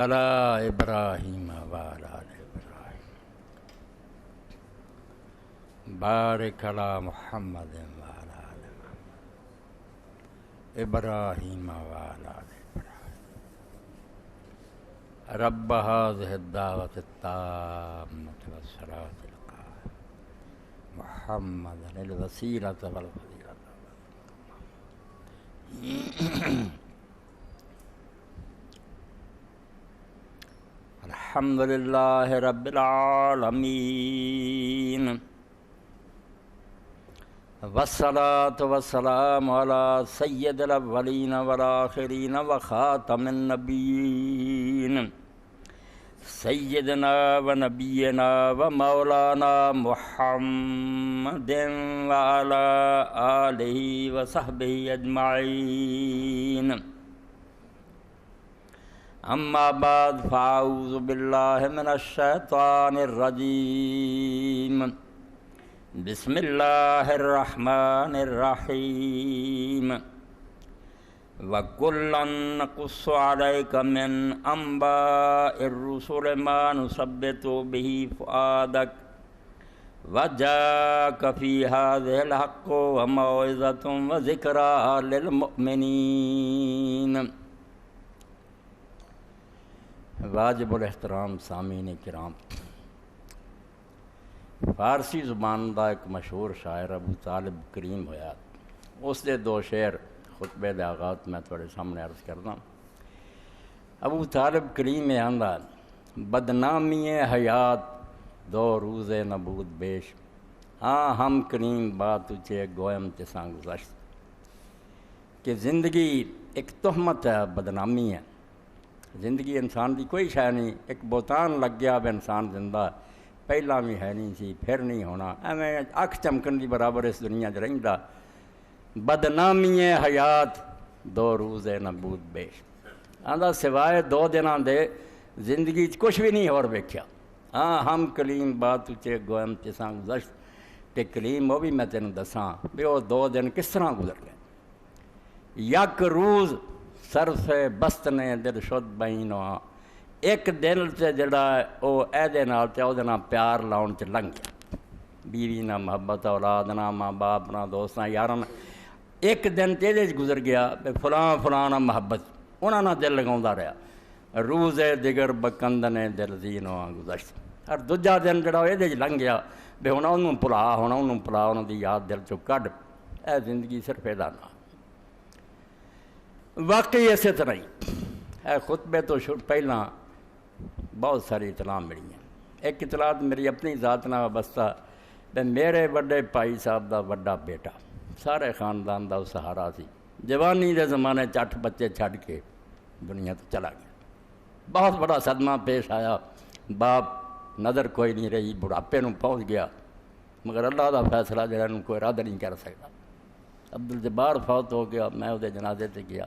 علی ابراہیم وعلی آل ابراہیم بارک علی محمد وعلی آل ابراہیم وعلی آل ابراہیم رب هذه الدعوة التامة والصلاة القائمة محمدا الوسيلة والفضيلة الحمد لله رب العالمين والصلاة والسلام على سيد الأولين والآخرين وخاتم النبيين سيدنا ونبينا ومولانا محمد وعلى آله وصحبه أجمعين اما بعد فاعوذ باللہ من الشیطان الرجیم بسم اللہ الرحمن الرحیم وَكُلًّا نَقُصُّ عَلَيْكَ مِنْ أَنْبَاءِ الرُّسُلِ مَا نُثَبِّتُ بِهِ فُؤَادَكَ وَجَاءَكَ فِي هَذِهِ الْحَقُّ وَمَوْعِظَةٌ وَذِكْرَى لِلْمُؤْمِنِينَ واجب الاحترام سامعین کرام، فارسی زبان دا ایک مشہور شاعر ابو طالب کریم ہویا، اس دے دو شعر خطبے دے آغاز میں تھوڑے سامنے عرض کرنا۔ ابو طالب کریم آندا بدنامی حیات دو روز نبود بیش، ہاں ہم کریم بات اچھے گویم تساں گزشت، کہ زندگی ایک تہمت ہے، بدنامی ہے۔ زندگی انسان دی کوئی شے نہیں، ایک بہتان لگ گیا اب انسان زندہ پہلا بھی ہے نہیں سی پھر نہیں ہونا، ایویں اکھ چمکن دی برابر اس دنیا چ رہندا۔ بدنامی حیات دو روز نبود بیش، آندا سوائے دو دناں دے زندگی چ کچھ بھی نہیں اور ویکھیا۔ ہاں ہم کلیم بات اچے گویم تساں گزشت، کہ کلیم وہ بھی میں تینوں دساں بھی وہ دو دن کس طرح گزر گئے۔ یک روز سر سے بست نے دل شد بینو، ایک دل سے جڑا او ایدے نال تے او دے نال پیار لاؤن چ لنگ گیا، بیوی نہ محبت اولاد نہ ماں باپ نہ دوست نہ یار نہ، ایک دن تے دے گزر گیا بے فلاں فلاں نہ محبت انہاں نہ دل لگاوندا رہیا۔ روز دیگر بکند نے دل زینو گزشت، ہر دوجا دن جڑا اے دے لنگ گیا بے ہن اونوں بھلا ہونا انہوں بھلا انہوں دی یاد دل چوں کڈ، اے زندگی صرف ادا نہ واقعی اسی طرح ہی اے خطبے تو پہلا بہت ساری اطلاع ملی ہیں۔ ایک اطلاع میری اپنی ذات نہ وابستہ، میرے بڑے بھائی صاحب دا بڑا بیٹا سارے خاندان دا سہارا سی، جوانی دے زمانے چٹ بچے چھڈ کے دنیا تو چلا گیا۔ بہت بڑا صدمہ پیش آیا، باپ نظر کوئی نہیں رہی، بڑھاپے نوں پہنچ گیا، مگر اللہ دا فیصلہ جڑا نوں کوئی رد نہیں کر سکتا۔ عبدالجبار فوت ہو گیا، میں وہ جنازے تے گیا،